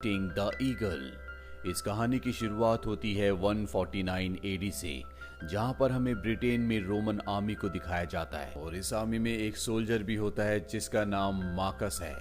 टिंग the eagle. इस कहानी की शुरुआत होती है 149 एडी से, जहां पर हमें ब्रिटेन में रोमन आर्मी को दिखाया जाता है और इस आर्मी में एक सोल्जर भी होता है जिसका नाम मार्कस है।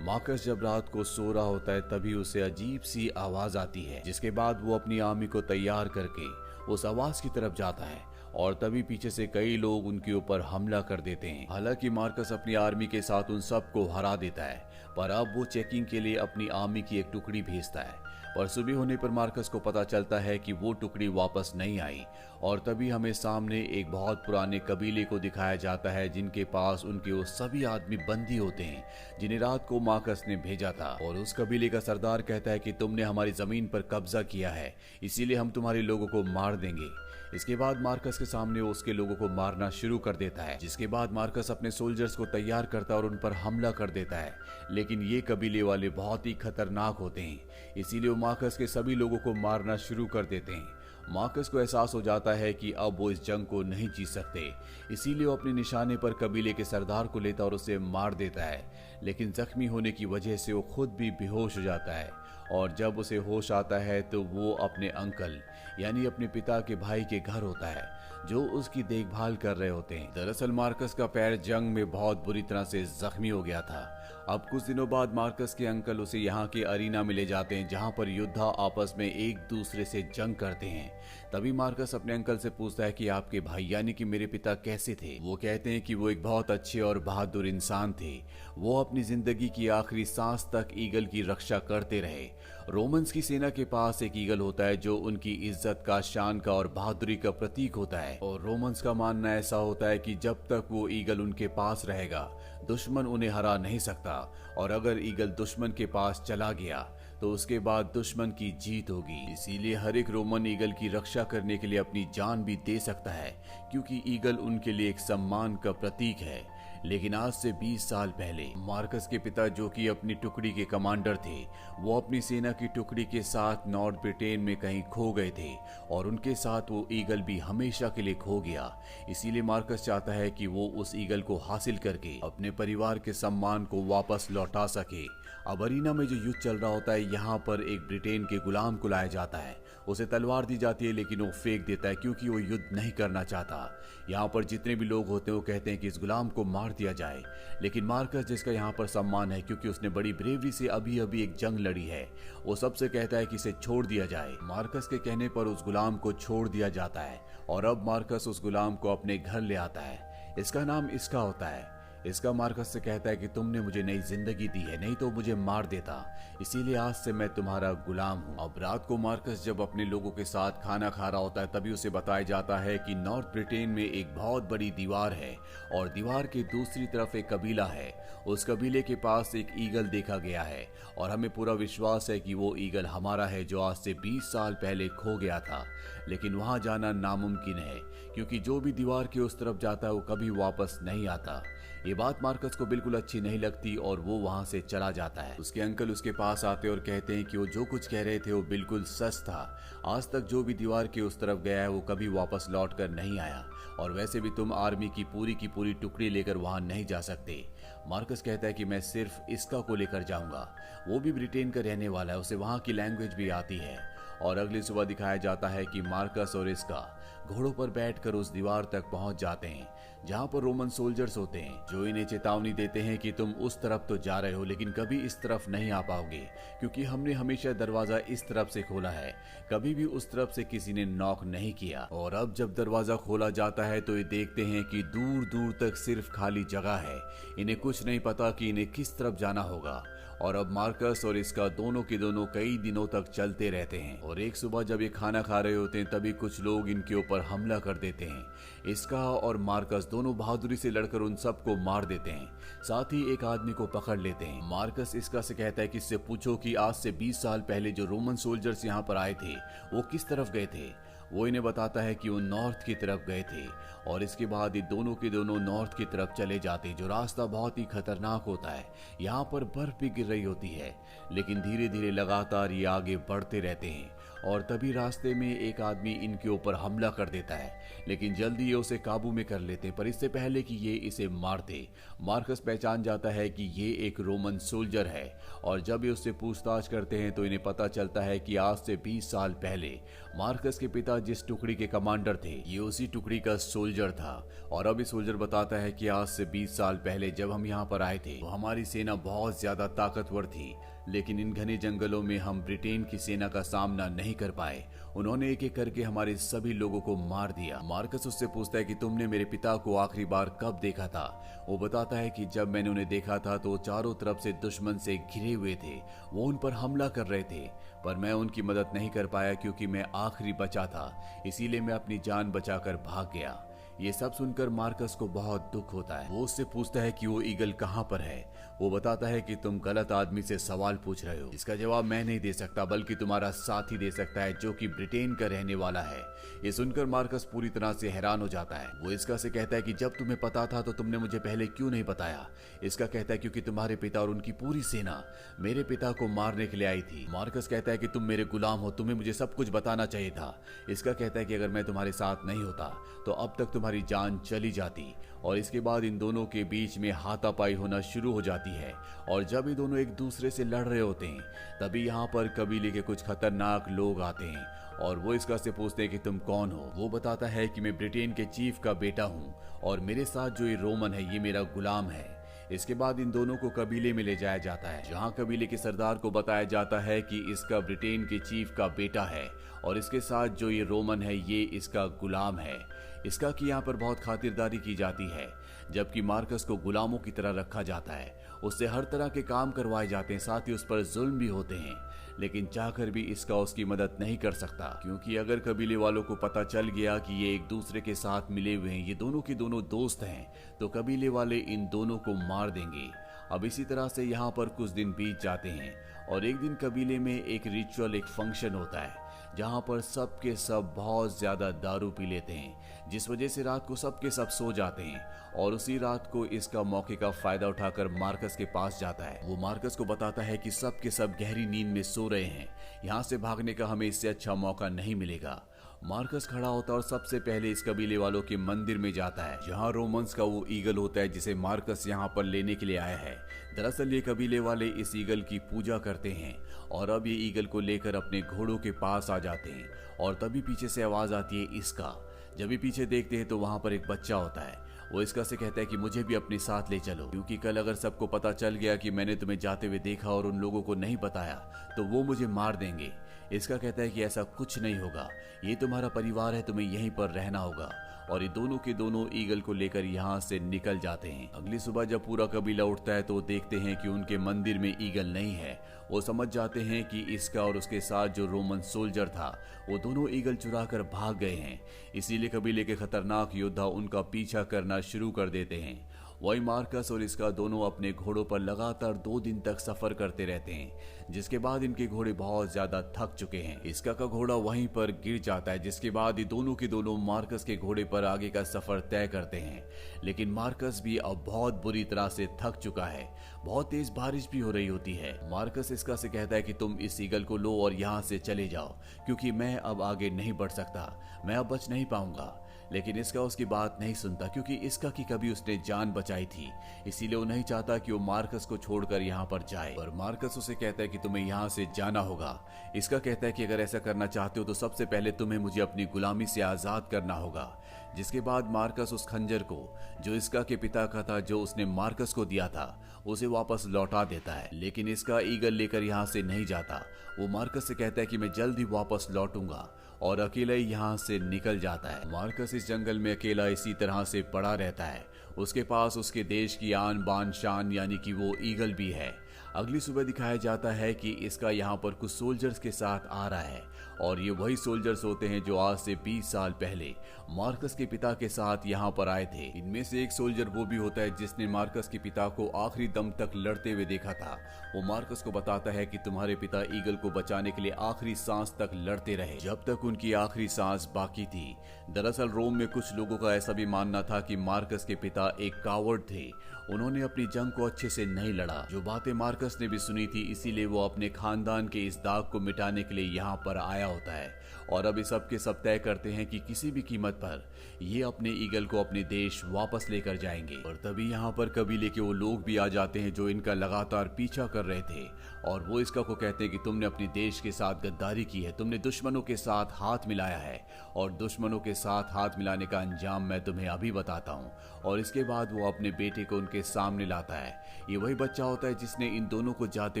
मार्कस जब रात को सो रहा होता है तभी उसे अजीब सी आवाज आती है, जिसके बाद वो अपनी आर्मी को तैयार करके उस आवाज की तरफ जाता है और तभी पीछे से कई लोग उनके ऊपर हमला कर देते हैं। हालांकि मार्कस अपनी आर्मी के साथ उन सबको हरा देता है, पर अब वो चेकिंग के लिए अपनी आर्मी की एक टुकड़ी भेजता है। पर सुबह होने पर मार्कस को पता चलता है कि वो टुकड़ी वापस नहीं आई और तभी हमें सामने एक बहुत पुराने कबीले को दिखाया जाता है जिनके पास उनके वो सभी आदमी बंदी होते हैं जिन्हें रात को मार्कस ने भेजा था। और उस कबीले का सरदार कहता है कि तुमने हमारी जमीन पर कब्जा किया है, इसीलिए हम तुम्हारे लोगों को मार देंगे। इसके बाद मार्कस के सामने उसके लोगों को मारना शुरू कर देता है, जिसके बाद मार्कस अपने सोल्जर्स को तैयार करता है और उन पर हमला कर देता है। लेकिन ये कबीले वाले बहुत ही खतरनाक होते हैं, इसीलिए वो मार्कस के सभी लोगों को मारना शुरू कर देते हैं। मार्कस को एहसास हो जाता है कि अब वो इस जंग को नहीं जीत सकते, इसीलिए वो अपने निशाने पर कबीले के सरदार को लेता और उसे मार देता है। लेकिन जख्मी होने की वजह से वो खुद भी बेहोश हो जाता है और जब उसे होश आता है तो वो अपने अंकल यानी अपने पिता के भाई के घर होता है जो उसकी देखभाल कर रहे होते हैं। दरअसल मार्कस का पैर जंग में बहुत बुरी तरह से जख्मी हो गया था। अब कुछ दिनों बाद मार्कस के अंकल उसे यहाँ के अरीना में ले जाते हैं जहाँ पर योद्धा आपस में एक दूसरे से जंग करते हैं। तभी मार्कस अपने अंकल से पूछता है कि आपके भाई यानी कि मेरे पिता कैसे थे। वो कहते हैं कि वो एक बहुत अच्छे और बहादुर इंसान थे। वो अपनी जिंदगी की आखिरी सांस तक ईगल की रक्षा करते रहे। रोमन्स की सेना के पास एक ईगल होता है जो उनकी इज्जत का, शान का और बहादुरी का प्रतीक होता है और रोमन्स का मानना ऐसा होता है कि जब तक वो ईगल उनके पास रहेगा दुश्मन उन्हें हरा नहीं सकता और अगर ईगल दुश्मन के पास चला गया तो उसके बाद दुश्मन की जीत होगी। इसीलिए हर एक रोमन ईगल की रक्षा करने के लिए अपनी जान भी दे सकता है क्योंकि ईगल उनके लिए एक सम्मान का प्रतीक है। लेकिन आज से 20 साल पहले मार्कस के पिता जो कि अपनी टुकड़ी के कमांडर थे, वो अपनी सेना की टुकड़ी के साथ नॉर्थ ब्रिटेन में कहीं खो गए थे और उनके साथ वो ईगल भी हमेशा के लिए खो गया। इसीलिए मार्कस चाहता है कि वो उस ईगल को हासिल करके अपने परिवार के सम्मान को वापस लौटा सके। अब अरीना में जो युद्ध चल रहा होता है, यहाँ पर एक ब्रिटेन के गुलाम को लाया जाता है। उसे तलवार दी जाती है लेकिन वो फेंक देता है क्योंकि वो युद्ध नहीं करना चाहता। यहाँ पर जितने भी लोग होते हैं वो कहते हैं कि इस गुलाम को मार दिया जाए, लेकिन मार्कस जिसका यहाँ पर सम्मान है क्योंकि उसने बड़ी ब्रेवरी से अभी अभी एक जंग लड़ी है, वो सबसे कहता है कि इसे छोड़ दिया जाए। मार्कस के कहने पर उस गुलाम को छोड़ दिया जाता है और अब मार्कस उस गुलाम को अपने घर ले आता है। इसका नाम इसका होता है। इसका मार्कस से कहता है कि तुमने मुझे नई जिंदगी दी है, नहीं तो मुझे मार देता, इसीलिए आज से मैं तुम्हारा गुलाम हूँ। अब रात को मार्कस जब अपने लोगों के साथ खाना खा रहा होता है तभी उसे बताया जाता है कि नॉर्थ ब्रिटेन में एक बहुत बड़ी दीवार है और दीवार के दूसरी तरफ एक कबीला है। उस कबीले के पास एक ईगल देखा गया है और हमें पूरा विश्वास है कि वो ईगल हमारा है जो आज से 20 साल पहले खो गया था। लेकिन वहां जाना नामुमकिन है क्योंकि जो भी दीवार के उस तरफ जाता है वो कभी वापस नहीं आता। ये बात मार्कस को बिल्कुल अच्छी नहीं लगती और वो वहां से चला जाता है। उसके अंकल उसके पास आते और कहते हैं कि वो जो कुछ कह रहे थे वो बिल्कुल सच था। आज तक जो भी दीवार के उस तरफ गया है वो कभी वापस लौट कर नहीं आया और वैसे भी तुम आर्मी की पूरी टुकड़ी लेकर वहां नहीं जा सकते। मार्कस कहता है कि मैं सिर्फ इसका को लेकर जाऊंगा। वो भी ब्रिटेन का रहने वाला है, उसे वहां की लैंग्वेज भी आती है। और अगली सुबह दिखाया जाता है कि मार्कस और इसका घोड़ों पर बैठकर उस दीवार तक पहुंच जाते हैं जहां पर रोमन सोल्जर्स होते हैं जो इन्हें चेतावनी देते हैं कि तुम उस तरफ तो जा रहे हो लेकिन कभी इस तरफ नहीं आ पाओगे क्योंकि हमने हमेशा दरवाजा इस तरफ से खोला है, कभी भी उस तरफ से किसी ने नॉक नहीं किया। और अब जब दरवाजा खोला जाता है तो ये देखते हैं कि दूर दूर तक सिर्फ खाली जगह है। इन्हें कुछ नहीं पता कि इन्हें किस तरफ जाना होगा। और अब मार्कस और इसका दोनों के दोनों कई दिनों तक चलते रहते हैं और एक सुबह जब ये खाना खा रहे होते हैं तभी कुछ लोग इनके ऊपर हमला कर देते हैं। इसका और मार्कस दोनों बहादुरी से लड़कर उन सबको मार देते हैं, साथ ही एक आदमी को पकड़ लेते हैं। मार्कस इसका से कहता है कि इससे पूछो कि आज से 20 साल पहले जो रोमन सोल्जर्स यहाँ पर आए थे वो किस तरफ गए थे। वो इन्हें बताता है कि वो नॉर्थ की तरफ गए थे और इसके बाद ये दोनों के दोनों नॉर्थ की तरफ चले जाते, जो रास्ता बहुत ही खतरनाक होता है। यहाँ पर बर्फ भी गिर रही होती है लेकिन धीरे धीरे लगातार ये आगे बढ़ते रहते हैं और तभी रास्ते में एक आदमी इनके ऊपर हमला कर देता है, लेकिन जल्दी ये उसे काबू में कर लेते हैं। पर इससे पहले कि ये इसे मारते, मार्कस पहचान जाता है कि ये एक रोमन सोल्जर है। और जब ये उससे पूछताछ करते हैं तो इन्हें पता चलता है कि आज से 20 साल पहले मार्कस के पिता जिस टुकड़ी के कमांडर थे, ये उसी टुकड़ी का सोल्जर था। और अब ये सोल्जर बताता है कि आज से 20 साल पहले जब हम यहाँ पर आए थे तो हमारी सेना बहुत ज्यादा ताकतवर थी, लेकिन इन घने जंगलों में हम ब्रिटेन की सेना का सामना नहीं कर पाए। उन्होंने एक एक करके हमारे सभी लोगों को मार दिया। मार्कस उससे पूछता है कि तुमने मेरे पिता को आखिरी बार कब देखा था? वो बताता है कि जब मैंने उन्हें देखा था तो चारों तरफ से दुश्मन से घिरे हुए थे, वो उन पर हमला कर रहे थे, पर मैं उनकी मदद नहीं कर पाया क्योंकि मैं आखिरी बचा था, इसीलिए मैं अपनी जान बचाकर भाग गया। ये सब सुनकर मार्कस को बहुत दुख होता है। वो उससे पूछता है कि वो ईगल कहाँ पर है। वो बताता है कि तुम गलत आदमी से सवाल पूछ रहे हो। इसका जवाब मैं नहीं दे सकता, बल्कि तुम्हारा साथी दे सकता है जो कि ब्रिटेन का रहने वाला है। ये सुनकर मार्कस पूरी तरह से हैरान हो जाता है। वो इसका से कहता है कि जब तुम्हें पता था तो तुमने मुझे पहले क्यों नहीं बताया? इसका कहता है क्योंकि तुम्हारे पिता और उनकी पूरी सेना मेरे पिता को मारने के लिए आई थी। मार्कस कहता है कि तुम मेरे गुलाम हो, तुम्हें मुझे सब कुछ बताना चाहिए था। इसका कहता है कि अगर मैं तुम्हारे साथ नहीं होता तो अब तक तुम्हारी जान चली जाती। और इसके बाद इन दोनों के बीच में हाथापाई होना शुरू हो जाती है। और जब ये दोनों एक दूसरे से लड़ रहे होते हैं तभी यहाँ पर कबीले के कुछ खतरनाक लोग आते हैं और वो इसका से पूछते हैं कि तुम कौन हो। वो बताता है कि मैं ब्रिटेन के चीफ का बेटा हूँ और मेरे साथ जो ये रोमन है ये मेरा गुलाम है। इसके बाद इन दोनों को कबीले में ले जाया जाता है, जहाँ कबीले के सरदार को बताया जाता है कि इसका ब्रिटेन के चीफ का बेटा है और इसके साथ जो ये रोमन है ये इसका गुलाम है। इसका कि यहाँ पर बहुत खातिरदारी की जाती है, जबकि मार्कस को गुलामों की तरह रखा जाता है। उससे हर तरह के काम करवाए जाते हैं, साथ ही उस पर जुल्म भी होते हैं, लेकिन चाहकर भी इसका उसकी मदद नहीं कर सकता, क्योंकि अगर कबीले वालों को पता चल गया कि ये एक दूसरे के साथ मिले हुए हैं, ये दोनों के दोनों दोस्त हैं, तो कबीले वाले इन दोनों को मार देंगे। अब इसी तरह से यहाँ पर कुछ दिन बीत जाते हैं और एक दिन कबीले में एक रिचुअल, एक फंक्शन होता है जहाँ पर सब के सब बहुत ज्यादा दारू पी लेते हैं, जिस वजह से रात को सब के सब सो जाते हैं। और उसी रात को इसका मौके का फायदा उठाकर मार्कस के पास जाता है। वो मार्कस को बताता है कि सब के सब गहरी नींद में सो रहे हैं, यहाँ से भागने का हमें इससे अच्छा मौका नहीं मिलेगा। मार्कस खड़ा होता है और सबसे पहले इस कबीले वालों के मंदिर में जाता है, जहाँ रोमन्स का वो ईगल होता है जिसे मार्कस यहाँ पर लेने के लिए आया है। दरअसल ये कबीले वाले इस ईगल की पूजा करते हैं और अब ये ईगल को लेकर अपने घोड़ों के पास आ जाते हैं। और तभी पीछे से आवाज आती है इसका। जब ये पीछे देखते हैं तो वहां पर एक बच्चा होता है। वो इसका से कहता है कि मुझे भी अपने साथ ले चलो, क्योंकि कल अगर सबको पता चल गया कि मैंने तुम्हें जाते हुए देखा और उन लोगों को नहीं बताया तो वो मुझे मार देंगे। इसका कहता है कि ऐसा कुछ नहीं होगा, ये तुम्हारा परिवार है, तुम्हें यहीं पर रहना होगा। और ये दोनों के दोनों ईगल को लेकर यहाँ से निकल जाते हैं। अगली सुबह जब पूरा कबीला उठता है तो देखते हैं कि उनके मंदिर में ईगल नहीं है। वो समझ जाते हैं कि इसका और उसके साथ जो रोमन सोल्जर था वो दोनों ईगल चुरा कर भाग गए हैं, इसीलिए कबीले के खतरनाक योद्धा उनका पीछा करना शुरू कर देते हैं। वही मार्कस और इसका दोनों अपने घोड़ों पर लगातार 2 दिन तक सफर करते रहते हैं, जिसके बाद इनके घोड़े बहुत ज्यादा थक चुके हैं। इसका का घोड़ा वहीं पर गिर जाता है, जिसके बाद ये दोनों के दोनों मार्कस के घोड़े पर आगे का सफर तय करते हैं। लेकिन मार्कस भी अब बहुत बुरी तरह से थक चुका है, बहुत तेज बारिश भी हो रही होती है। मार्कस इसका से कहता है कि तुम इस ईगल को लो और यहाँ से चले जाओ, क्योंकि मैं अब आगे नहीं बढ़ सकता, मैं अब बच नहीं पाऊंगा। लेकिन इसका उसकी बात नहीं सुनता, क्योंकि इसका की कभी उसने जान बचाई थी, इसीलिए वो नहीं चाहता कि वो मार्कस को छोड़कर यहाँ पर जाए। पर मार्कस उसे कहता है कि तुम्हें यहाँ से जाना होगा। इसका कहता है कि अगर ऐसा करना चाहते हो तो सबसे पहले तुम्हें मुझे अपनी गुलामी से आजाद करना होगा। जिसके बाद मार्कस उस खंजर को जो इसका के पिता का था, जो उसने मार्कस को दिया था, उसे वापस लौटा देता है। लेकिन इसका ईगल लेकर यहाँ से नहीं जाता। वो मार्कस से कहता है कि मैं जल्द ही वापस लौटूंगा, और अकेला ही यहाँ से निकल जाता है। मार्कस इस जंगल में अकेला इसी तरह से पड़ा रहता है। उसके पास उसके देश की आन बान शान यानी कि वो ईगल भी है। अगली सुबह दिखाया जाता है कि इसका यहाँ पर कुछ सोल्जर्स के साथ आ रहा है, और ये वही सोल्जर्स होते हैं जो आज से 20 साल पहले मार्कस के पिता के साथ यहाँ पर आए थे। इनमें से एक सोल्जर वो भी होता है जिसने मार्कस के पिता को आखिरी दम तक लड़ते हुए देखा था। वो मार्कस को बताता है कि तुम्हारे पिता ईगल को बचाने के लिए आखिरी सांस तक लड़ते रहे, जब तक उनकी आखिरी सांस बाकी थी। दरअसल रोम में कुछ लोगों का ऐसा भी मानना था कि मार्कस के पिता एक कावर्ड थे। उन्होंने अपनी जंग को अच्छे से नहीं लड़ा। जो बातें मार्कस ने भी सुनी थी, इसीलिए वो अपने खानदान के इस दाग को मिटाने के लिए यहाँ पर आया होता है। और अब ये सब के सब तय करते हैं कि किसी भी कीमत पर ये अपने ईगल को अपने देश वापस लेकर जाएंगे। और तभी यहाँ पर कबीले के वो लोग भी आ जाते हैं जो इनका लगातार पीछा कर रहे थे, और वो इसका को कहते हैं कि तुमने अपने देश के साथ गद्दारी की है, तुमने दुश्मनों के साथ हाथ मिलाया है, और दुश्मनों के साथ हाथ मिलाने का अंजाम मैं तुम्हें अभी बताता हूँ। और इसके बाद वो अपने बेटे को उनके सामने लाता है। ये वही बच्चा होता है जिसने इन दोनों को जाते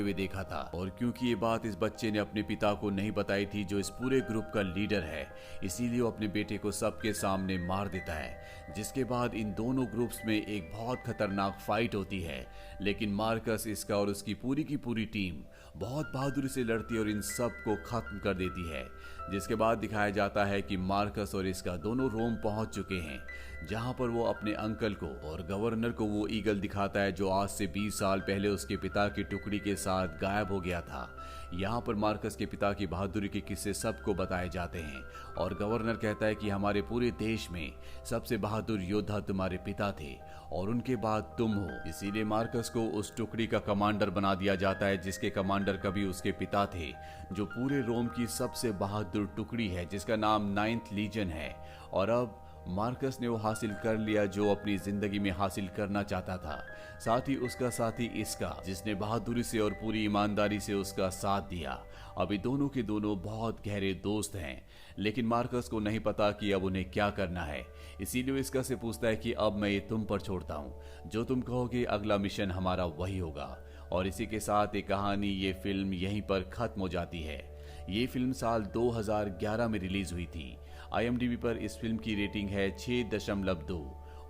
हुए देखा था, और क्योंकि ये बात इस बच्चे ने अपने पिता को नहीं बताई थी जो इस पूरे ग्रुप का लीडर है, इसीलिए वो अपने बेटे को सबके सामने मार देता है। जिसके बाद इन दोनों ग्रुप्स में एक बहुत खतरनाक फाइट होती है, लेकिन मार्कस, इसका और उसकी पूरी की पूरी टीम बहुत बहादुरी से लड़ती है और इन सब को खत्म कर देती है। जिसके बाद दिखाया जाता है कि मार्कस और इसका दोनों रोम पहुंच चुके हैं, जहां पर वो अपने अंकल को और गवर्नर को वो ईगल दिखाता है जो आज से 20 साल पहले उसके पिता की टुकड़ी के साथ गायब हो गया था। यहाँ पर मार्कस के पिता की बहादुरी के किस्से सबको बताए जाते हैं, और गवर्नर कहता है कि हमारे पूरे देश में सबसे बहादुर योद्धा तुम्हारे पिता थे और उनके बाद तुम हो। इसीलिए मार्कस को उस टुकड़ी का कमांडर बना दिया जाता है जिसके कमांडर कभी उसके पिता थे, जो पूरे रोम की सबसे बहादुर टुकड़ी है जिसका नाम 9th लीजन है। और अब मार्कस ने वो हासिल कर लिया जो अपनी जिंदगी में हासिल करना चाहता था। साथ ही उसका साथी इसका, जिसने बहादुरी से और पूरी ईमानदारी से उसका साथ दिया। अभी दोनों के दोनों बहुत गहरे दोस्त हैं, लेकिन मार्कस को नहीं पता कि अब उन्हें क्या करना है। इसीलिए इसका से पूछता है कि अब मैं ये तुम पर छोड़ता हूँ, जो तुम कहोगे अगला मिशन हमारा वही होगा। और इसी के साथ ये कहानी, ये फिल्म यहीं पर खत्म हो जाती है। ये फिल्म साल 2011 में रिलीज हुई थी। IMDb पर इस फिल्म की रेटिंग है 6.2।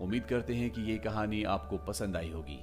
उम्मीद करते हैं कि ये कहानी आपको पसंद आई होगी।